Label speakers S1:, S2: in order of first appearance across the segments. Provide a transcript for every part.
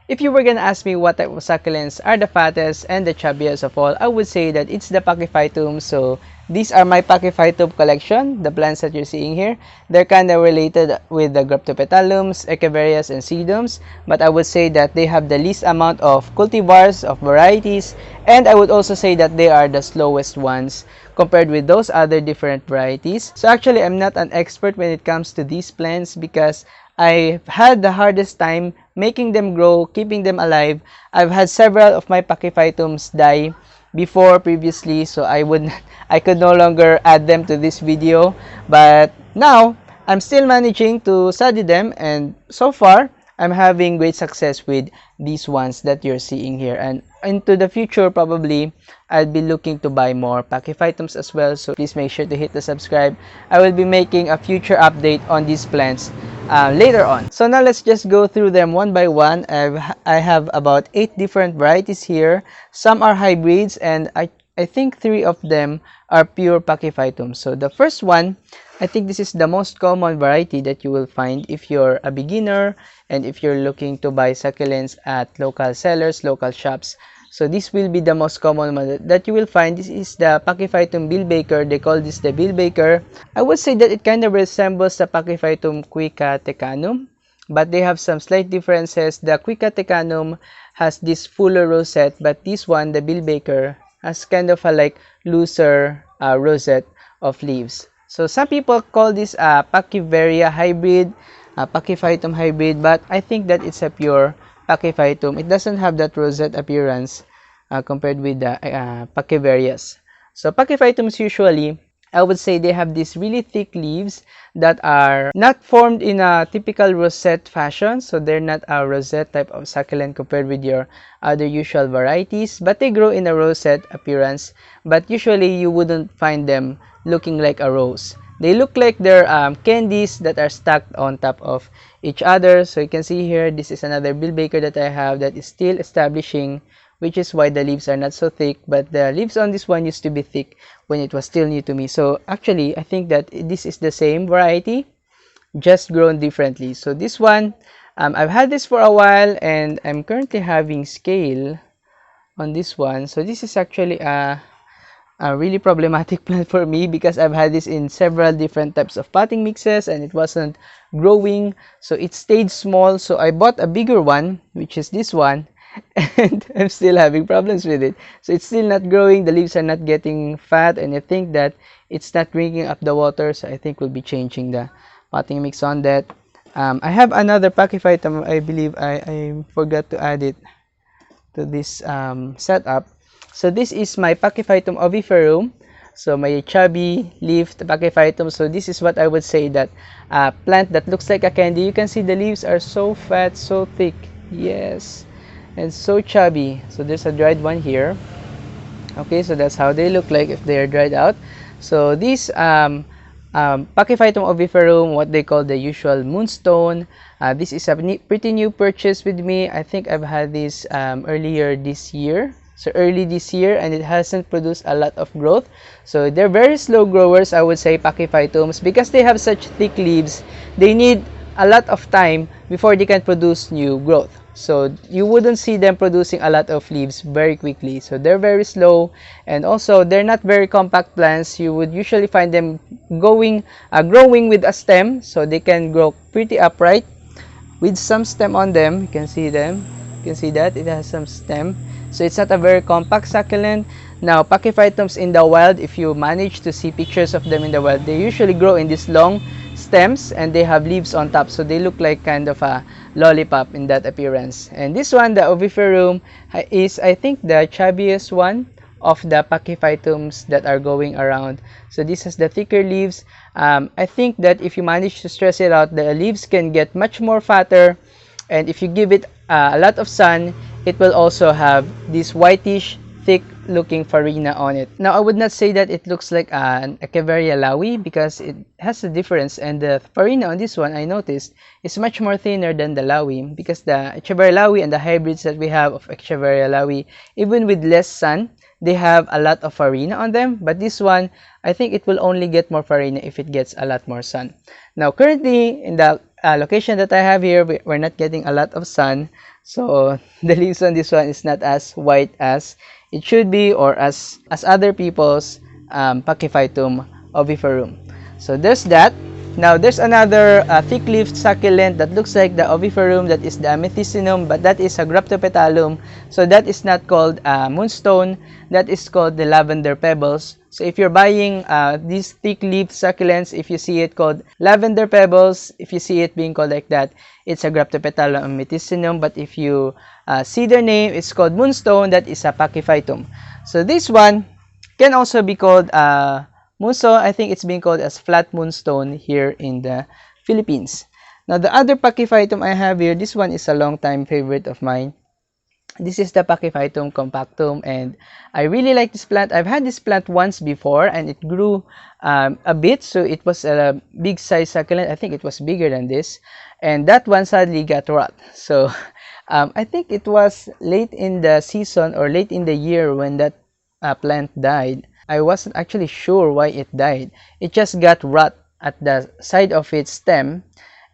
S1: If you were gonna ask me what type of succulents are the fattest and the chubbiest of all, I would say that it's the Pachyphytum. So these are my Pachyphytum collection, the plants that you're seeing here. They're kind of related with the Graptopetalums, Echeverias, and Sedums, but I would say that they have the least amount of cultivars, of varieties, and I would also say that they are the slowest ones compared with those other different varieties. So actually, I'm not an expert when it comes to these plants because I've had the hardest time making them grow, keeping them alive. I've had several of my Pachyphytums die before previously, so I could no longer add them to this video. But now I'm still managing to study them, and so far I'm having great success with these ones that you're seeing here. And into the future, probably I'll be looking to buy more Pachyphytums as well. So please make sure to hit the subscribe. I will be making a future update on these plants later on. So now let's just go through them one by one. I have about 8 different varieties here. Some are hybrids, and I think 3 of them are pure Pachyphytums. So the first one, I think this is the most common variety that you will find if you're a beginner and if you're looking to buy succulents at local sellers, local shops. So this will be the most common one that you will find. This is the Pachyphytum billbaker. They call this the billbaker. I would say that it kind of resembles the Pachyphytum quicatecanum, but they have some slight differences. The quicatecanum has this fuller rosette, but this one, the billbaker, has kind of a like looser rosette of leaves. So some people call this a Pachyveria hybrid, Pachyphytum hybrid, but I think that it's a pure Pachyphytum. It doesn't have that rosette appearance compared with the Pachyverias. So Pachyphytums usually, I would say they have these really thick leaves that are not formed in a typical rosette fashion. So they're not a rosette type of succulent compared with your other usual varieties, but they grow in a rosette appearance. But usually you wouldn't find them looking like a rose. They look like they're candies that are stacked on top of each other. So you can see here, this is another billbaker that I have that is still establishing, which is why the leaves are not so thick. But the leaves on this one used to be thick when it was still new to me. So actually, I think that this is the same variety, just grown differently. So this one, I've had this for a while, and I'm currently having scale on this one. So this is actually a really problematic plant for me because I've had this in several different types of potting mixes and it wasn't growing, so it stayed small. So I bought a bigger one, which is this one, and I'm still having problems with it. So it's still not growing, the leaves are not getting fat, and I think that it's not drinking up the water. So I think we'll be changing the potting mix on that. I have another Pachyphytum. I believe I forgot to add it to this setup. So this is my Pachyphytum oviferum. So my chubby leaf Pachyphytum. So this is what I would say that plant that looks like a candy. You can see the leaves are so fat, so thick. Yes. And so chubby. So there's a dried one here. Okay, so that's how they look like if they are dried out. So these Pachyphytum oviferum, what they call the usual moonstone. This is a pretty new purchase with me. I think I've had this earlier this year. So early this year, and it hasn't produced a lot of growth. So they're very slow growers, I would say, Pachyphytums, because they have such thick leaves. They need a lot of time before they can produce new growth. So you wouldn't see them producing a lot of leaves very quickly. So they're very slow, and also they're not very compact plants. You would usually find them growing with a stem, so they can grow pretty upright with some stem on them. You can see them. You can see that it has some stem. So it's not a very compact succulent. Now, Pachyphytums in the wild, if you manage to see pictures of them in the wild, they usually grow in these long stems and they have leaves on top. So they look like kind of a lollipop in that appearance. And this one, the oviferum, is I think the chubbiest one of the Pachyphytums that are going around. So this has the thicker leaves. I think that if you manage to stress it out, the leaves can get much more fatter. And if you give it a lot of sun, it will also have this whitish, thick looking farina on it. Now, I would not say that it looks like an Echeveria lawi because it has a difference, and the farina on this one, I noticed, is much more thinner than the lawi, because the Echeveria lawi and the hybrids that we have of Echeveria lawi, even with less sun, they have a lot of farina on them. But this one, I think it will only get more farina if it gets a lot more sun. Now, currently, in the location that I have here, we're not getting a lot of sun. So the leaves on this one is not as white as it should be, or as other people's Pachyphytum oviferum. So there's that. Now there's another thick-leafed succulent that looks like the oviferum, that is the Amethysinum, but that is a Graptopetalum. So that is not called moonstone, that is called the lavender pebbles. So if you're buying these thick-leafed succulents, if you see it called lavender pebbles, if you see it being called like that, it's a Graptopetalum Amethysinum. But if you see their name, it's called moonstone, that is a Pachyphytum. So this one can also be called moonstone. I think it's being called as flat moonstone here in the Philippines. Now the other Pachyphytum I have here, this one is a long time favorite of mine. This is the Pachyphytum compactum, and I really like this plant. I've had this plant once before, and it grew a bit, so it was a big size succulent. I think it was bigger than this, and that one sadly got rot. So I think it was late in the season or late in the year when that plant died. I wasn't actually sure why it died. It just got rot at the side of its stem,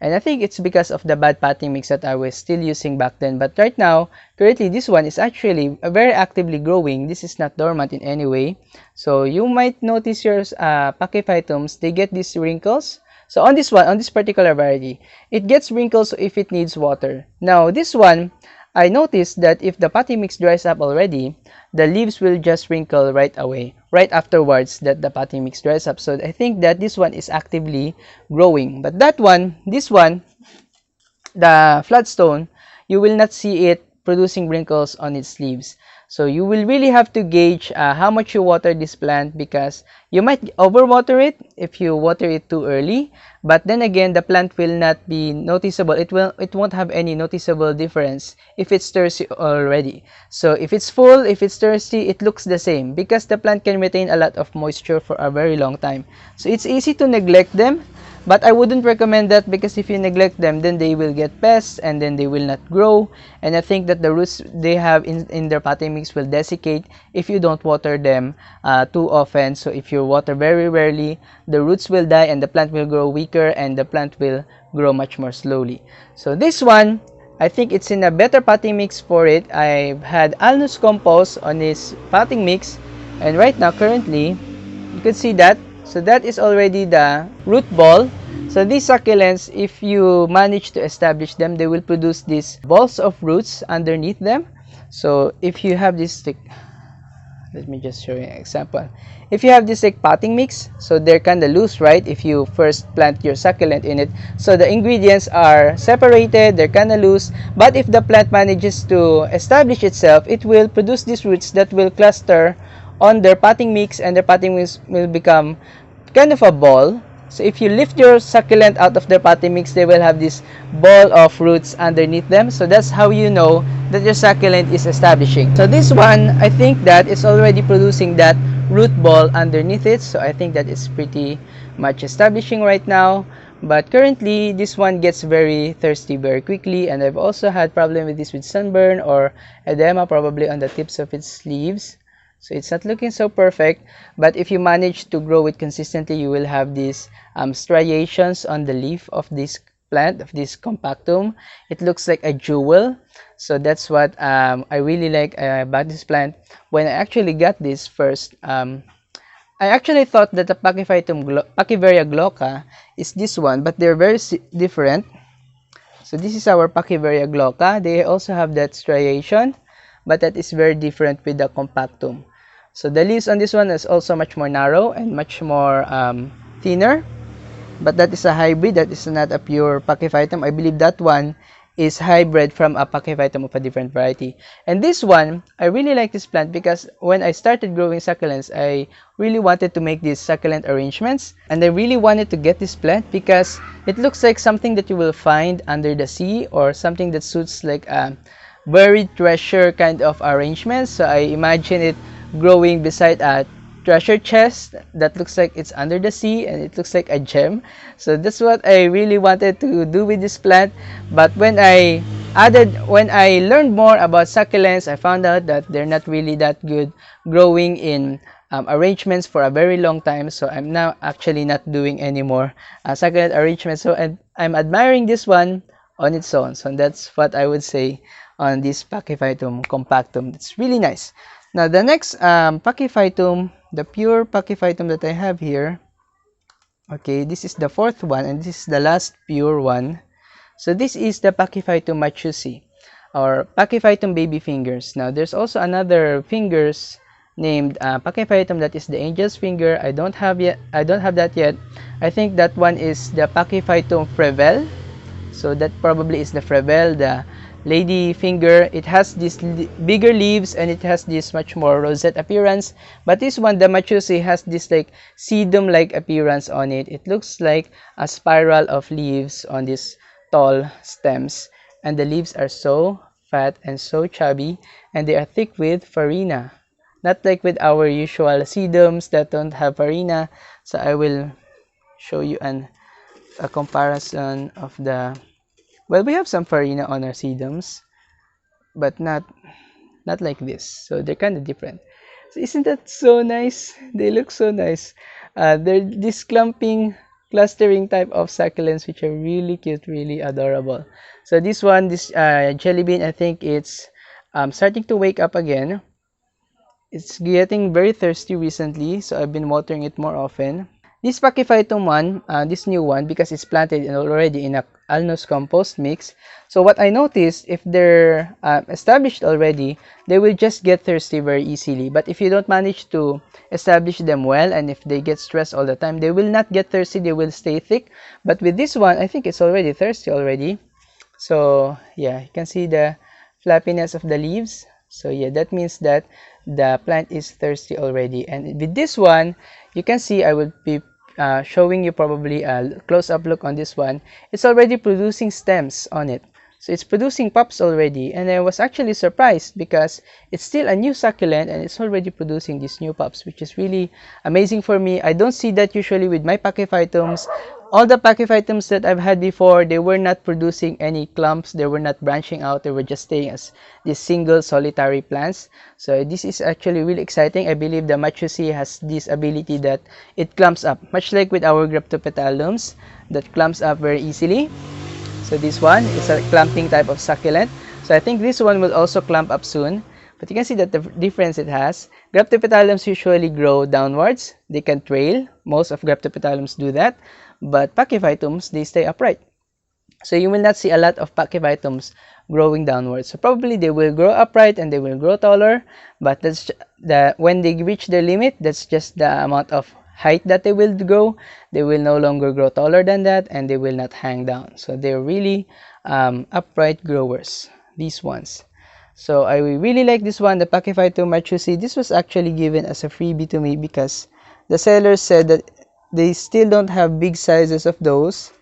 S1: and I think it's because of the bad potting mix that I was still using back then. But right now, currently, this one is actually very actively growing. This is not dormant in any way. So you might notice your Pachyphytums, they get these wrinkles. So on this one, on this particular variety, it gets wrinkles if it needs water. Now this one, I noticed that if the potting mix dries up already, the leaves will just wrinkle right away, right afterwards that the potting mix dries up. So I think that this one is actively growing. But that one, this one, the flatstone, you will not see it producing wrinkles on its leaves. So you will really have to gauge how much you water this plant, because you might overwater it if you water it too early. But then again, the plant will not be noticeable. It won't have any noticeable difference if it's thirsty already. So if it's full, if it's thirsty, it looks the same, because the plant can retain a lot of moisture for a very long time. So it's easy to neglect them. But I wouldn't recommend that, because if you neglect them, then they will get pests and then they will not grow. And I think that the roots they have in their potting mix will desiccate if you don't water them too often. So if you water very rarely, the roots will die and the plant will grow weaker and the plant will grow much more slowly. So this one, I think it's in a better potting mix for it. I've had Alnus compost on this potting mix, and right now currently you can see that. So that is already the root ball. So these succulents, if you manage to establish them, they will produce these balls of roots underneath them. So if you have this stick, let me just show you an example. If you have this like potting mix, so they're kind of loose, right? If you first plant your succulent in it, so the ingredients are separated, they're kind of loose. But if the plant manages to establish itself, it will produce these roots that will cluster on their potting mix, and their potting mix will become kind of a ball. So if you lift your succulent out of their potting mix, they will have this ball of roots underneath them. So that's how you know that your succulent is establishing. So this one, I think that it's already producing that root ball underneath it. So I think that it's pretty much establishing right now. But currently, this one gets very thirsty very quickly, and I've also had problem with this with sunburn or edema probably on the tips of its leaves. So it's not looking so perfect, but if you manage to grow it consistently, you will have these striations on the leaf of this plant, of this compactum. It looks like a jewel. So that's what I really like about this plant. When I actually got this first, I actually thought that the Pachyveria glauca is this one, but they're very different. So this is our Pachyveria glauca. They also have that striation, but that is very different with the compactum. So the leaves on this one is also much more narrow and much more thinner, but that is a hybrid. That is not a pure Pachyphytum. I believe that one is hybrid from a Pachyphytum of a different variety. And this one, I really like this plant because when I started growing succulents, I really wanted to make these succulent arrangements, and I really wanted to get this plant because it looks like something that you will find under the sea, or something that suits like a buried treasure kind of arrangement. So I imagine it growing beside a treasure chest that looks like it's under the sea, and it looks like a gem. So that's what I really wanted to do with this plant. But when I learned more about succulents, I found out that they're not really that good growing in arrangements for a very long time. So I'm now actually not doing any more succulent arrangements. So I'm admiring this one on its own. So that's what I would say on this Pachyphytum compactum. That's really nice. Now the next Pachyphytum, the pure Pachyphytum that I have here. Okay, this is the fourth one, and this is the last pure one. So this is the Pachyphytum machusi, or Pachyphytum baby fingers. Now there's also another fingers named Pachyphytum that is the angel's finger. I don't have that yet. I think that one is the Pachyphytum frevel. So that probably is the frevel, the lady finger. It has these bigger leaves and it has this much more rosette appearance. But this one, the machusi, has this like sedum like appearance on it. It looks like a spiral of leaves on these tall stems, and the leaves are so fat and so chubby, and they are thick with farina, not like with our usual sedums that don't have farina. So I will show you a comparison of the, well, we have some farina on our sedums, but not like this. So they're kind of different. So isn't that so nice? They look so nice. They're this clustering type of succulents, which are really cute, really adorable. So this one, this jelly bean, I think it's starting to wake up again. It's getting very thirsty recently, so I've been watering it more often. This Pachyphytum one, this new one, because it's planted already in a alnus compost mix. So what I noticed, if they're established already, they will just get thirsty very easily. But if you don't manage to establish them well, and if they get stressed all the time, they will not get thirsty, they will stay thick. But with this one, I think it's already thirsty already. So yeah, you can see the flappiness of the leaves. So yeah, that means that the plant is thirsty already. And with this one, you can see, I will be showing you probably a close-up look on this one. It's already producing stems on it. So it's producing pups already, and I was actually surprised because it's still a new succulent and it's already producing these new pups, which is really amazing for me. I don't see that usually with my Pachyphytums. All the Pachyphytums that I've had before, they were not producing any clumps, they were not branching out, they were just staying as these single solitary plants. So this is actually really exciting. I believe the machusi has this ability that it clumps up, much like with our Graptopetalums that clumps up very easily. So this one is a clumping type of succulent. So I think this one will also clump up soon. But you can see that the difference it has. Graptopetalums usually grow downwards. They can trail. Most of Graptopetalums do that. But Pachyphytums, they stay upright. So you will not see a lot of Pachyphytums growing downwards. So probably they will grow upright and they will grow taller. But that's when they reach their limit, that's just the amount of height that they will grow. They will no longer grow taller than that, and they will not hang down. So they're really upright growers, these ones. So I really like this one, the Pachyphytum machusi. This was actually given as a freebie to me because the sellers said that they still don't have big sizes of those,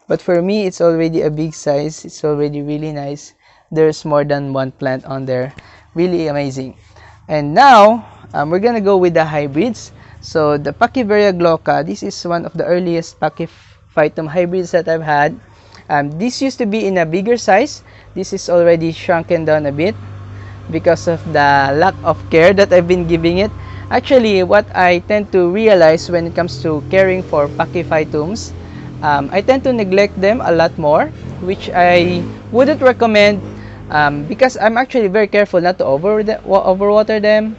S1: but for me it's already a big size. It's already really nice. There's more than one plant on there. Really amazing. And now we're gonna go with the hybrids. So the Pachyveria glauca, this is one of the earliest Pachyphytum hybrids that I've had. This used to be in a bigger size. This is already shrunken down a bit because of the lack of care that I've been giving it. Actually, what I tend to realize when it comes to caring for Pachyphytums, I tend to neglect them a lot more, which I wouldn't recommend because I'm actually very careful not to overwater them.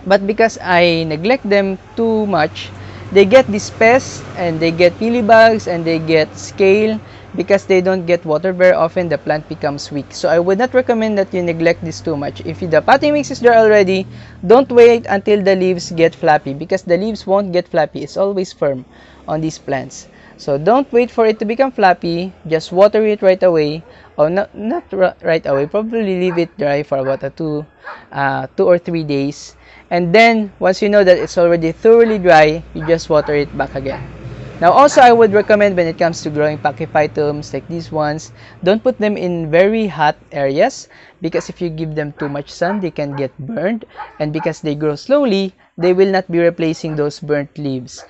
S1: But because I neglect them too much, they get these pests and they get mealybugs and they get scale. Because they don't get water very often, the plant becomes weak. So I would not recommend that you neglect this too much. If the potting mix is there already, don't wait until the leaves get flappy, because the leaves won't get flappy. It's always firm on these plants. So don't wait for it to become flappy. Just water it right away, or not right away. Probably leave it dry for about 2 or 3 days. And then once you know that it's already thoroughly dry, you just water it back again. Now also, I would recommend when it comes to growing Pachyphytums like these ones, don't put them in very hot areas, because if you give them too much sun, they can get burned, and because they grow slowly, they will not be replacing those burnt leaves.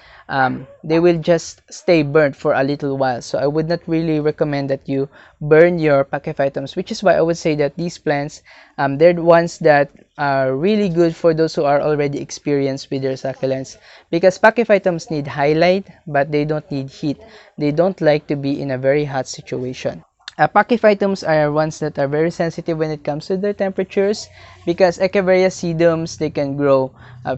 S1: They will just stay burnt for a little while. So I would not really recommend that you burn your Pachyphytums, which is why I would say that these plants, they're the ones that are really good for those who are already experienced with their succulents, because Pachyphytums need highlight, but they don't need heat. They don't like to be in a very hot situation. Pachyphytums are ones that are very sensitive when it comes to their temperatures, because Echeveria sedums, they can grow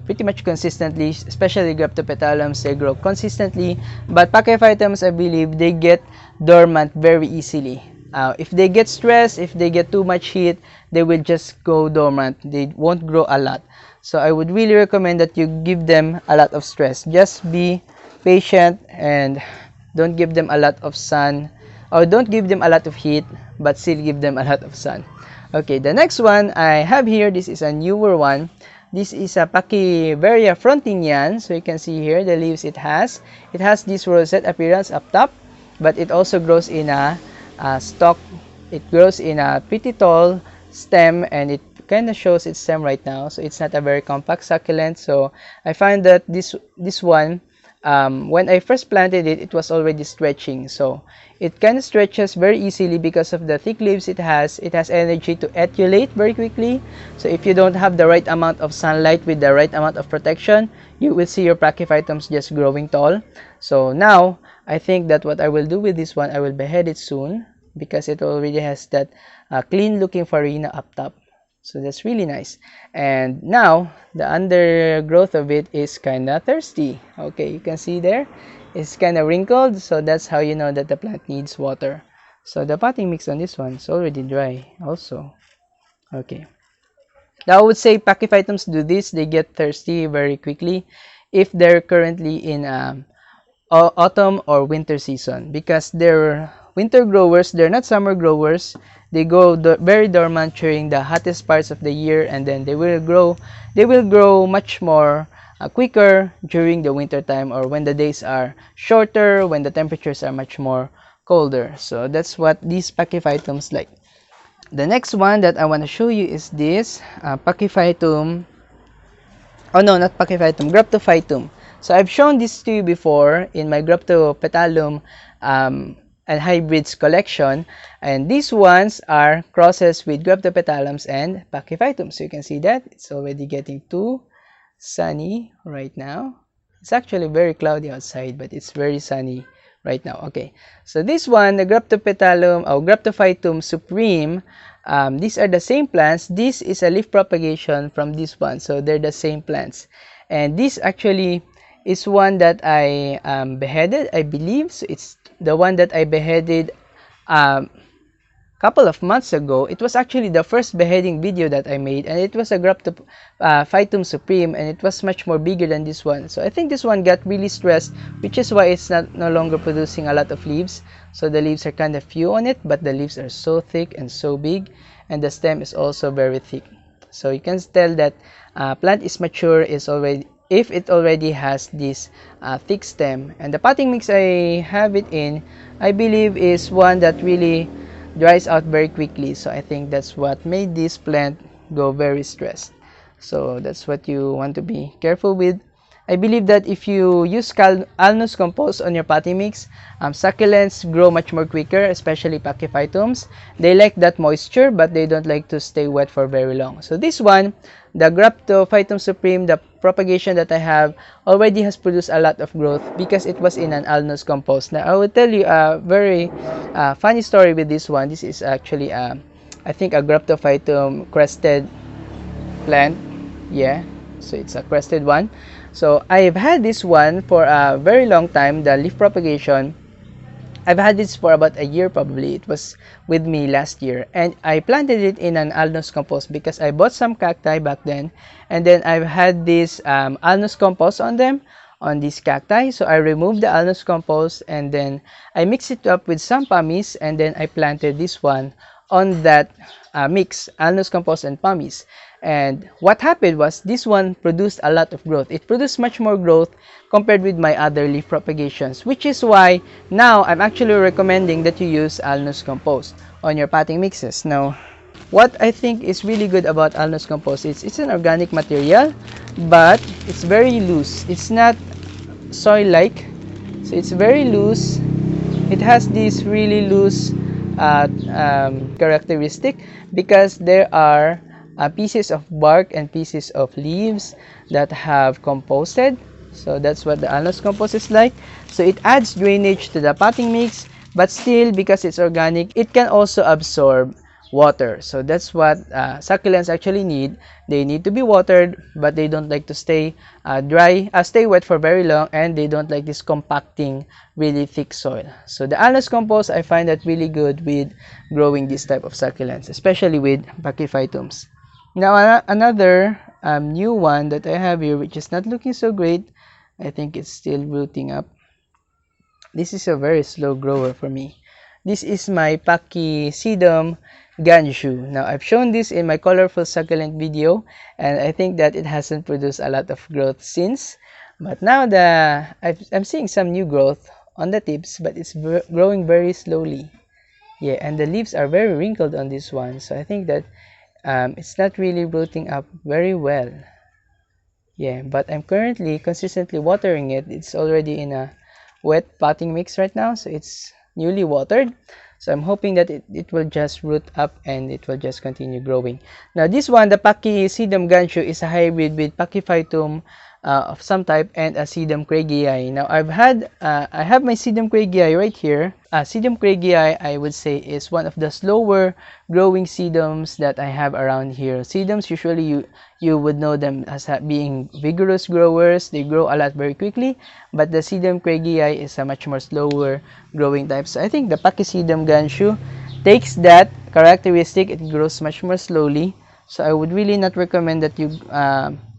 S1: pretty much consistently, especially Graptopetalums, they grow consistently. But Pachyphytums, I believe, they get dormant very easily. If they get stressed, if they get too much heat, they will just go dormant. They won't grow a lot. So I would really recommend that you give them a lot of stress. Just be patient and don't give them a lot of sun, or don't give them a lot of heat, but still give them a lot of sun. Okay, the next one I have here, this is a newer one. This is a Pachyveria Frontignan. So you can see here the leaves it has. It has this rosette appearance up top, but it also grows in a stalk. It grows in a pretty tall stem, and it kind of shows its stem right now. So it's not a very compact succulent. So I find that this one, when I first planted it, it was already stretching. So it kind of stretches very easily because of the thick leaves it has. It has energy to etiolate very quickly. So if you don't have the right amount of sunlight with the right amount of protection, you will see your Pachyphytums just growing tall. So now, I think that what I will do with this one, I will behead it soon, because it already has that clean looking farina up top. So that's really nice. And now the undergrowth of it is kind of thirsty. Okay, you can see there it's kind of wrinkled, so that's how you know that the plant needs water. So the potting mix on this one is already dry also. Okay, now I would say Pachyphytums do this, they get thirsty very quickly if they're currently in autumn or winter season, because they're winter growers, they're not summer growers. They go very dormant during the hottest parts of the year, and then they will grow much more quicker during the winter time, or when the days are shorter, when the temperatures are much more colder. So that's what these Pachyphytums like. The next one that I want to show you is this Pachyphytum. Oh no, not Pachyphytum, Graptophytum. So I've shown this to you before in my Graptopetalum and hybrids collection, and these ones are crosses with Graptopetalums and Pachyphytum. So you can see that it's already getting too sunny right now. It's actually very cloudy outside, but it's very sunny right now. Okay, so this one, the Graptopetalum or Graptophytum supreme, these are the same plants. This is a leaf propagation from this one, so they're the same plants. And this actually is one that I beheaded, I believe. So it's the one that I beheaded couple of months ago. It was actually the first beheading video that I made, and it was a Graptophytum supreme, and it was much more bigger than this one. So I think this one got really stressed, which is why it's no longer producing a lot of leaves. So the leaves are kind of few on it, but the leaves are so thick and so big, and the stem is also very thick. So you can tell that plant is mature is already if it already has this thick stem. And the potting mix I have it in, I believe, is one that really dries out very quickly. So I think that's what made this plant go very stressed. So that's what you want to be careful with. I believe that if you use alnus compost on your potting mix, succulents grow much more quicker, especially Pachyphytums. They like that moisture, but they don't like to stay wet for very long. So this one, the Graptophytum supreme, the propagation that I have, already has produced a lot of growth because it was in an alnus compost. Now I will tell you a very funny story with this one. This is actually I think a Graptophytum crested plant. Yeah, so it's a crested one. So I've had this one for a very long time, the leaf propagation. I've had this for about a year probably. It was with me last year, and I planted it in an alnus compost because I bought some cacti back then, and then I've had this alnus compost on them, on these cacti. So I removed the alnus compost, and then I mixed it up with some pumice, and then I planted this one on that mix, alnus compost and pumice. And what happened was this one produced a lot of growth. It produced much more growth compared with my other leaf propagations, which is why now I'm actually recommending that you use alnus compost on your potting mixes. Now, what I think is really good about alnus compost is it's an organic material, but it's very loose. It's not soil-like, so it's very loose. It has this really loose characteristic because there are pieces of bark and pieces of leaves that have composted. So that's what the alnus compost is like. So it adds drainage to the potting mix, but still, because it's organic, it can also absorb water. So that's what succulents actually need. They need to be watered, but they don't like to stay stay wet for very long, and they don't like this compacting really thick soil. So the alnus compost, I find that really good with growing this type of succulents, especially with Pachyphytums. Now another new one that I have here, which is not looking so great. I think it's still rooting up. This is a very slow grower for me. This is my Pachyphytum Ganshu. Now, I've shown this in my colorful succulent video, and I think that it hasn't produced a lot of growth since. But now I'm seeing some new growth on the tips, but it's growing very slowly. Yeah, and the leaves are very wrinkled on this one, so I think that it's not really rooting up very well. Yeah, but I'm currently consistently watering it. It's already in a wet potting mix right now, so it's newly watered. So I'm hoping that it will just root up and it will just continue growing. Now this one, the Pachyphytum ganshu, is a hybrid with Pachyphytum of some type and a Sedum craiggii. Now I have my Sedum craiggii right here. Sedum craiggii, I would say, is one of the slower growing sedums that I have around here. Sedums, usually you would know them as being vigorous growers. They grow a lot very quickly, but the Sedum craiggii is a much more slower growing type. So I think the Pachyphytum ganshu takes that characteristic. It grows much more slowly. So I would really not recommend that you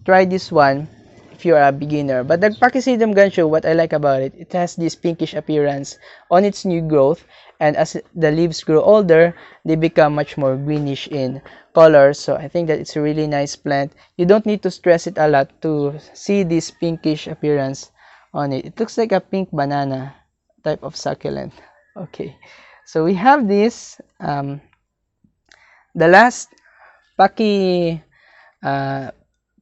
S1: try this one if you are a beginner. But the Pachyphytum ganshu, what I like about it, it has this pinkish appearance on its new growth, and as the leaves grow older, they become much more greenish in color. So I think that it's a really nice plant. You don't need to stress it a lot to see this pinkish appearance on it. It looks like a pink banana type of succulent. Okay, so we have this the last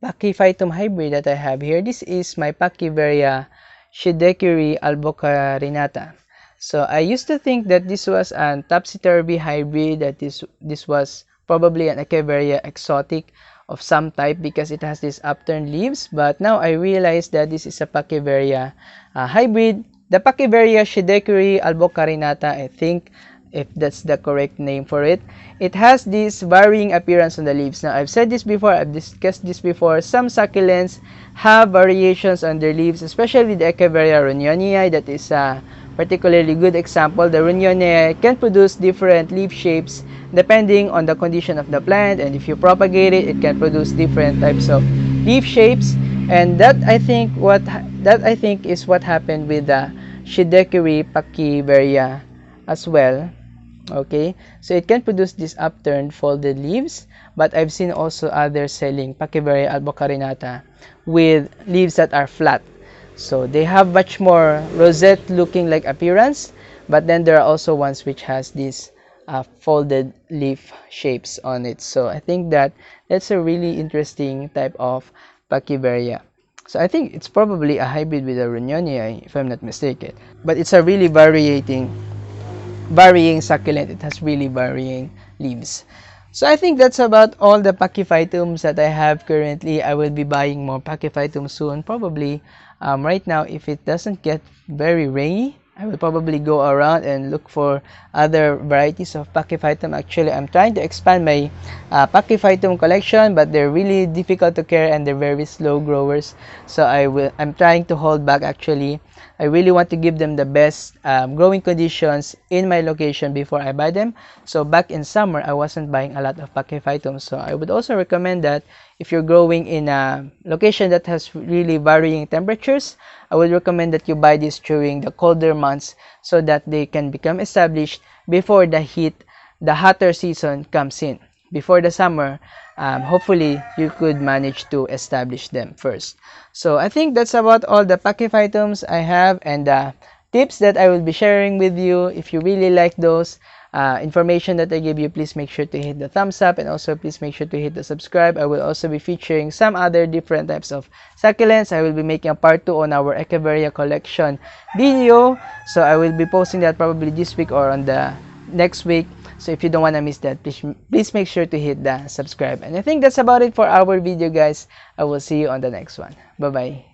S1: Pachyphytum hybrid that I have here. This is my Pachyveria scheideckeri Albocarinata. So I used to think that this was a topsy-turvy hybrid, that this was probably an Pachyveria exotic of some type because it has these upturned leaves, but now I realize that this is a Pachyveria hybrid. The Pachyveria scheideckeri Albocarinata, I think, if that's the correct name for it. It has this varying appearance on the leaves. Now, I've said this before, I've discussed this before. Some succulents have variations on their leaves, especially the Pachyveria runionii. That is a particularly good example. The runionii can produce different leaf shapes depending on the condition of the plant, and if you propagate it, it can produce different types of leaf shapes. And that I think is what happened with the scheideckeri Pachyveria as well. Okay, so it can produce these upturned folded leaves, but I've seen also others selling Pachyveria albocarinata with leaves that are flat. So they have much more rosette looking like appearance, but then there are also ones which has these folded leaf shapes on it. So I think that that's a really interesting type of Pachyveria. So I think it's probably a hybrid with a runionii, if I'm not mistaken. But it's a really varying succulent. It has really varying leaves. So I think that's about all the Pachyphytums that I have currently. I will be buying more Pachyphytums soon, probably right now. If it doesn't get very rainy, I will probably go around and look for other varieties of Pachyphytum. Actually, I'm trying to expand my Pachyphytum collection, but they're really difficult to care and they're very slow growers. So I'm trying to hold back actually. I really want to give them the best growing conditions in my location before I buy them. So back in summer, I wasn't buying a lot of Pachyphytums. So I would also recommend that if you're growing in a location that has really varying temperatures, I would recommend that you buy this during the colder months so that they can become established before the hotter season comes in. Before the summer, hopefully you could manage to establish them first. So I think that's about all the Pachyphytums I have and the tips that I will be sharing with you. If you really like those information that I give you, please make sure to hit the thumbs up, and also please make sure to hit the subscribe. I will also be featuring some other different types of succulents. I will be making a part 2 on our Pachyveria collection video, so I will be posting that probably this week or on the next week. So if you don't want to miss that, please make sure to hit the subscribe. And I think that's about it for our video, guys. I will see you on the next one. Bye bye.